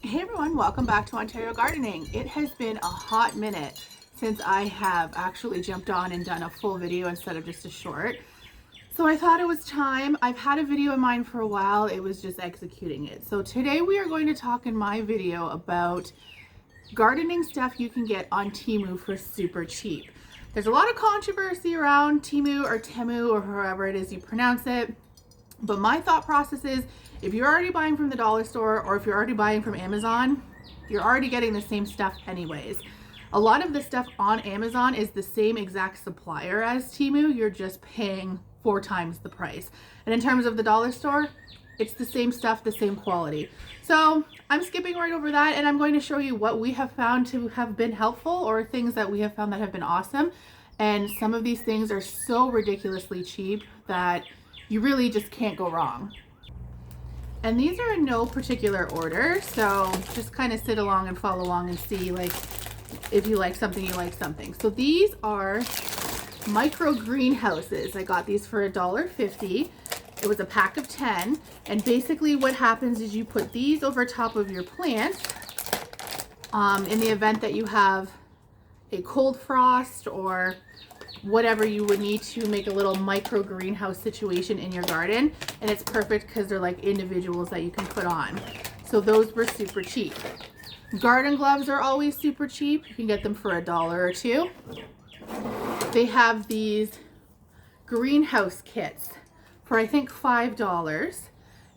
Hey everyone, welcome back to Ontario Gardening. It has been a hot minute since I have actually jumped on and done a full video instead of just a short. So I thought it was time. I've had a video in mind for a while, it was just executing it. So today we are going to talk in my video about gardening stuff you can get on Temu for super cheap. There's a lot of controversy around Temu or Temu or however it is you pronounce it. But my thought process is, if you're already buying from the dollar store or if you're already buying from Amazon, you're already getting the same stuff anyways. A lot of the stuff on Amazon is the same exact supplier as Temu. You're just paying 4 times the price. And in terms of the dollar store, it's the same stuff, the same quality. So I'm skipping right over that and I'm going to show you what we have found to have been helpful or things that we have found that have been awesome. And some of these things are so ridiculously cheap that you really just can't go wrong. And these are in no particular order, so just kind of sit along and follow along and see like if you like something, you like something. So these are micro greenhouses. I got these for $1.50. It was a pack of 10, and basically what happens is you put these over top of your plants in the event that you have a cold frost or whatever you would need to make a little micro greenhouse situation in your garden. And it's perfect because they're like individuals that you can put on. So those were super cheap. Garden gloves are always super cheap. You can get them for $1 or $2. They have these greenhouse kits for I think $5.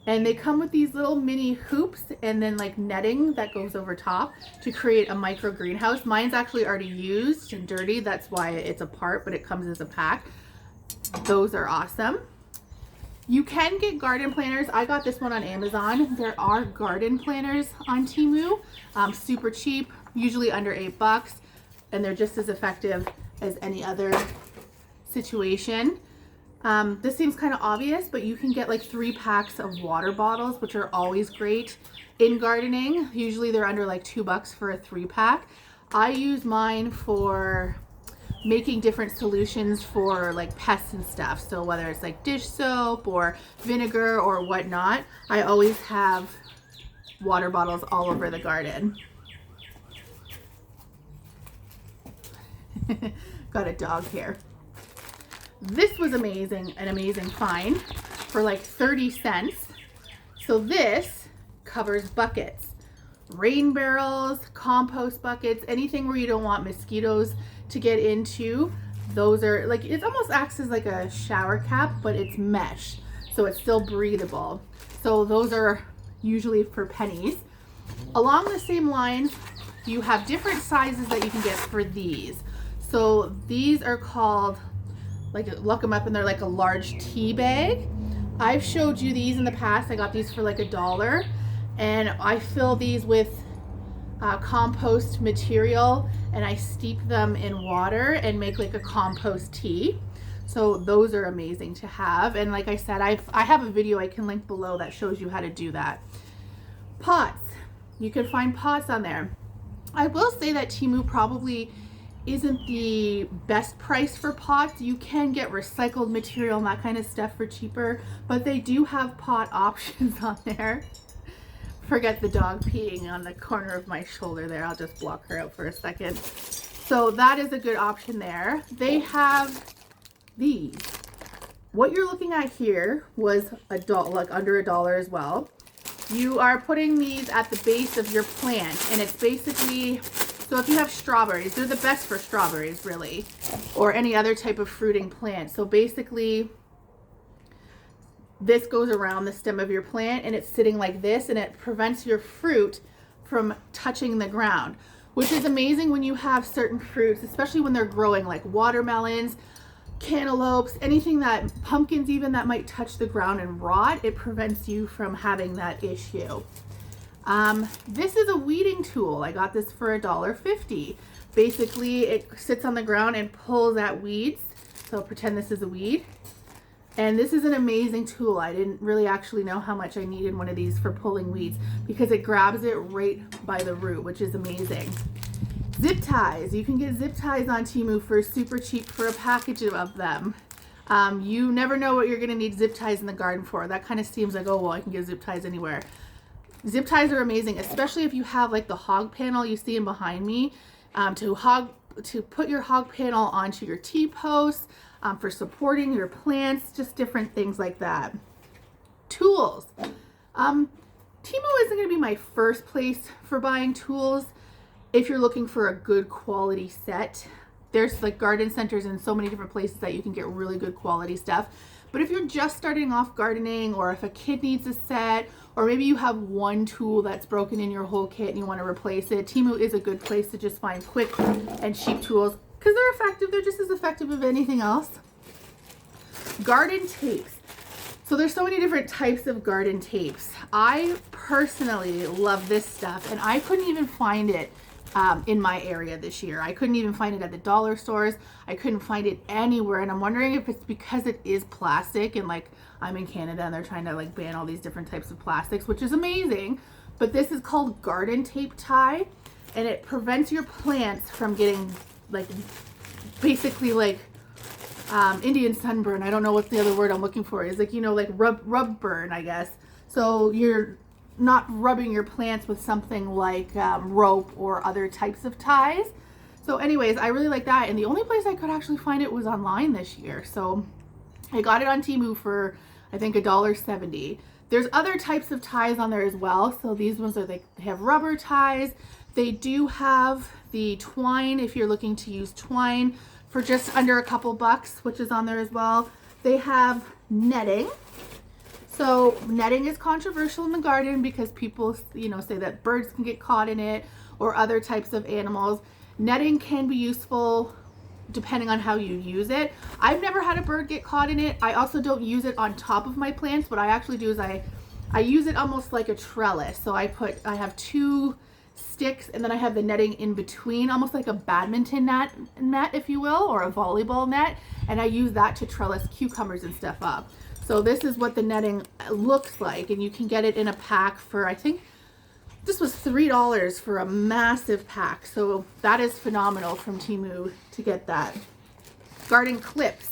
And they come with these little mini hoops and then like netting that goes over top to create a micro greenhouse. Mine's actually already used and dirty. That's why it's a part, but it comes as a pack. Those are awesome. You can get garden planners. I got this one on Amazon. There are garden planners on Temu, super cheap, usually under $8, and they're just as effective as any other situation. This seems kind of obvious, but you can get like 3 packs of water bottles, which are always great in gardening. Usually they're under like $2 for a 3-pack. I use mine for making different solutions for like pests and stuff. So whether it's like dish soap or vinegar or whatnot, I always have water bottles all over the garden. Got a dog here. This was amazing, an amazing find for like 30 cents. So this covers buckets, rain barrels, compost buckets, anything where you don't want mosquitoes to get into. Those are like, it almost acts as like a shower cap, but it's mesh, so it's still breathable. So those are usually for pennies. Along the same lines, you have different sizes that you can get for these. So these are called, like, look them up and they're like a large tea bag. I've showed you these in the past. I got these for like $1 and I fill these with compost material and I steep them in water and make like a compost tea. So those are amazing to have. And like I said, I have a video I can link below that shows you how to do that. Pots, you can find pots on there. I will say that Temu probably isn't the best price for pots. You can get recycled material and that kind of stuff for cheaper, but they do have pot options on there. Forget the dog peeing on the corner of my shoulder there. I'll just block her out for a second. So that is a good option there. They have these. What you're looking at here was $1, like under $1 as well. You are putting these at the base of your plant, and it's basically, so if you have strawberries, they're the best for strawberries really, or any other type of fruiting plant. So basically this goes around the stem of your plant and it's sitting like this, and it prevents your fruit from touching the ground, which is amazing when you have certain fruits, especially when they're growing, like watermelons, cantaloupes, anything that, pumpkins even, that might touch the ground and rot. It prevents you from having that issue. This is a weeding tool. I got this for $1.50. Basically, it sits on the ground and pulls at weeds. So pretend this is a weed. And this is an amazing tool. I didn't really actually know how much I needed one of these for pulling weeds because it grabs it right by the root, which is amazing. Zip ties. You can get zip ties on Temu for super cheap for a package of them. You never know what you're going to need zip ties in the garden for. That kind of seems like, oh, well, I can get zip ties anywhere. Zip ties are amazing, especially if you have like the hog panel you see in behind me, to put your hog panel onto your T-posts, for supporting your plants, just different things like that. Tools. Temu isn't going to be my first place for buying tools if you're looking for a good quality set. There's like garden centers in so many different places that you can get really good quality stuff. But if you're just starting off gardening, or if a kid needs a set, or maybe you have one tool that's broken in your whole kit and you want to replace it, Temu is a good place to just find quick and cheap tools because they're effective. They're just as effective as anything else. Garden tapes. So there's so many different types of garden tapes. I personally love this stuff, and I couldn't even find it in my area this year. I couldn't even find it at the dollar stores. I couldn't find it anywhere, and I'm wondering if it's because it is plastic, and like I'm in Canada and they're trying to like ban all these different types of plastics, which is amazing. But this is called garden tape tie, and it prevents your plants from getting like basically like Indian sunburn. I don't know what the other word I'm looking for is, like, you know, like rub burn, I guess. So you're not rubbing your plants with something like rope or other types of ties. So anyways, I really like that, and the only place I could actually find it was online this year. So I got it on Temu for I think $1.70. There's other types of ties on there as well. So these ones are they have rubber ties. They do have the twine if you're looking to use twine for just under a couple bucks, which is on there as well. They have netting. So netting is controversial in the garden because people, you know, say that birds can get caught in it or other types of animals. Netting can be useful depending on how you use it. I've never had a bird get caught in it. I also don't use it on top of my plants. What I actually do is I use it almost like a trellis. So I have two sticks, and then I have the netting in between, almost like a badminton net, if you will, or a volleyball net, and I use that to trellis cucumbers and stuff up. So this is what the netting looks like, and you can get it in a pack for, I think this was $3 for a massive pack. So that is phenomenal from Temu to get that. Garden clips.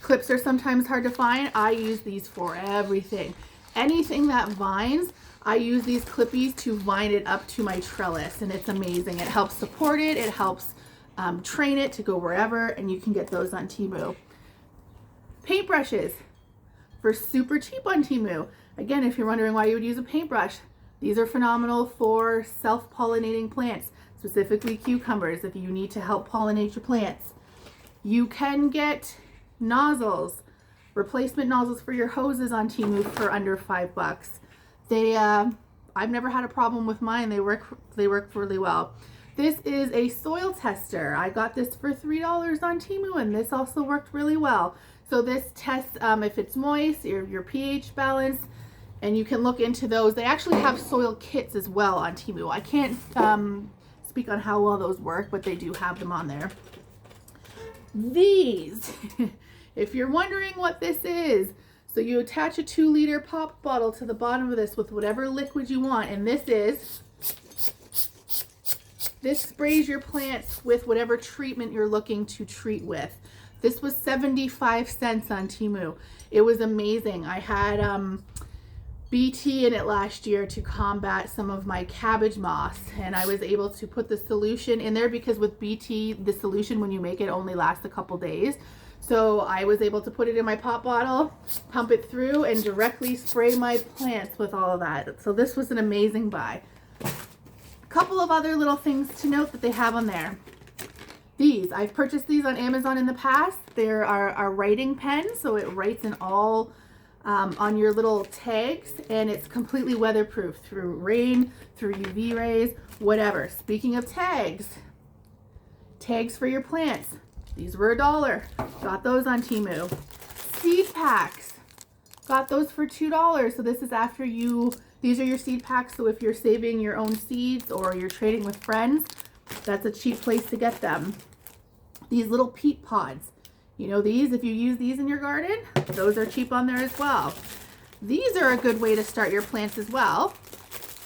Clips are sometimes hard to find. I use these for everything. Anything that vines, I use these clippies to vine it up to my trellis, and it's amazing. It helps support it. It helps train it to go wherever, and you can get those on Temu. Paintbrushes for super cheap on Temu. Again, if you're wondering why you would use a paintbrush, these are phenomenal for self-pollinating plants, specifically cucumbers, if you need to help pollinate your plants. You can get nozzles, replacement nozzles for your hoses on Temu for under $5. I've never had a problem with mine. They work really well. This is a soil tester. I got this for $3 on Temu, and this also worked really well. So this tests if it's moist, your pH balance, and you can look into those. They actually have soil kits as well on Temu. I can't speak on how well those work, but they do have them on there. These, if you're wondering what this is, so you attach a 2-liter pop bottle to the bottom of this with whatever liquid you want, and this sprays your plants with whatever treatment you're looking to treat with. This was 75 cents on Temu. It was amazing. I had BT in it last year to combat some of my cabbage moss, and I was able to put the solution in there because with BT, the solution when you make it only lasts a couple days. So I was able to put it in my pop bottle, pump it through, and directly spray my plants with all of that. So this was an amazing buy. A couple of other little things to note that they have on there. These, I've purchased these on Amazon in the past. They're our writing pen, so it writes in all on your little tags, and it's completely weatherproof through rain, through UV rays, whatever. Speaking of tags for your plants. These were $1. Got those on Temu. Seed packs. Got those for $2. So this is after these are your seed packs. So if you're saving your own seeds or you're trading with friends, that's a cheap place to get them. These little peat pods. You know these, if you use these in your garden, those are cheap on there as well. These are a good way to start your plants as well.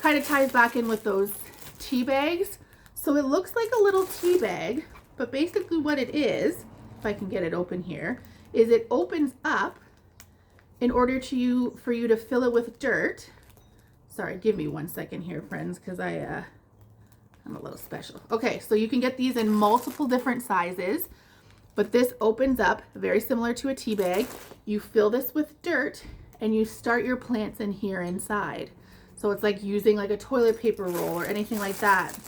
Kind of ties back in with those tea bags. So it looks like a little tea bag, but basically what it is, if I can get it open here, is it opens up in order for you to fill it with dirt. Sorry, give me 1 second here, friends, because I'm a little special. Okay, so you can get these in multiple different sizes, but this opens up very similar to a tea bag. You fill this with dirt and you start your plants in here inside. So it's like using like a toilet paper roll or anything like that.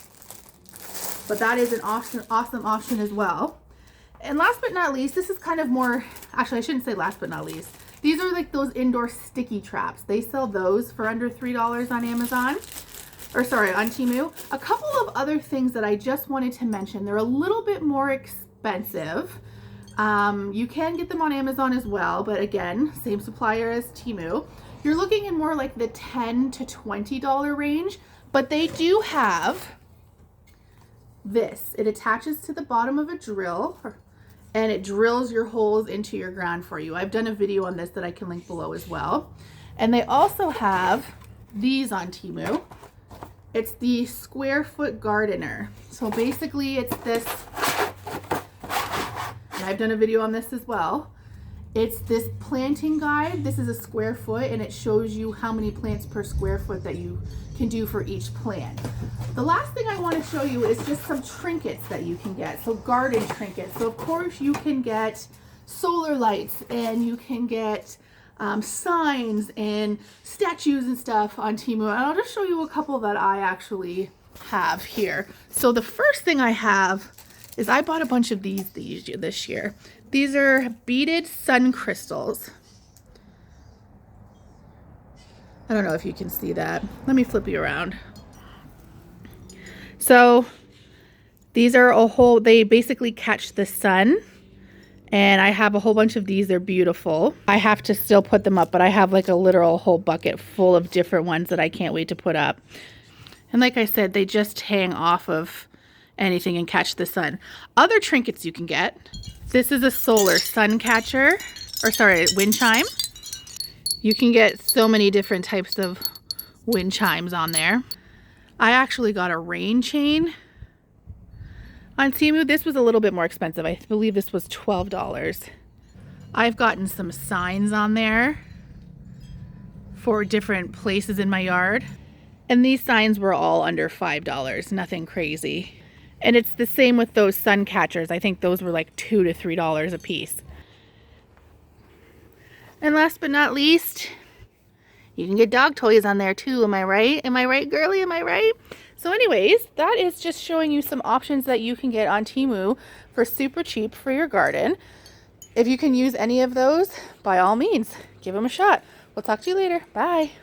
But that is an awesome option as well. And last but not least, this is kind of more, actually I shouldn't say last but not least. These are like those indoor sticky traps. They sell those for under $3 on Amazon, or sorry, on Temu. A couple of other things that I just wanted to mention. They're a little bit more expensive. You can get them on Amazon as well, but again, same supplier as Temu. You're looking in more like the $10 to $20 range, but they do have this. It attaches to the bottom of a drill and it drills your holes into your ground for you. I've done a video on this that I can link below as well. And they also have these on Temu. It's the square foot gardener. So basically it's this, and I've done a video on this as well. It's this planting guide. This is a square foot and it shows you how many plants per square foot that you can do for each plant. The last thing I want to show you is just some trinkets that you can get. So garden trinkets. So of course you can get solar lights and you can get signs and statues and stuff on Temu. And I'll just show you a couple that I actually have here. So the first thing I have is I bought a bunch of these this year. These are beaded sun crystals. I don't know if you can see that. Let me flip you around. So these are a whole, they basically catch the sun. And I have a whole bunch of these. They're beautiful. I have to still put them up, but I have like a literal whole bucket full of different ones that I can't wait to put up. And like I said, they just hang off of anything and catch the sun. Other trinkets you can get. This is a solar sun catcher, or sorry, wind chime. You can get so many different types of wind chimes on there. I actually got a rain chain on Temu. This was a little bit more expensive. I believe this was $12. I've gotten some signs on there for different places in my yard. And these signs were all under $5, nothing crazy. And it's the same with those sun catchers. I think those were like $2 to $3 a piece. And last but not least, you can get dog toys on there too. Am I right? Am I right, girly? Am I right? So anyways, that is just showing you some options that you can get on Temu for super cheap for your garden. If you can use any of those, by all means, give them a shot. We'll talk to you later. Bye.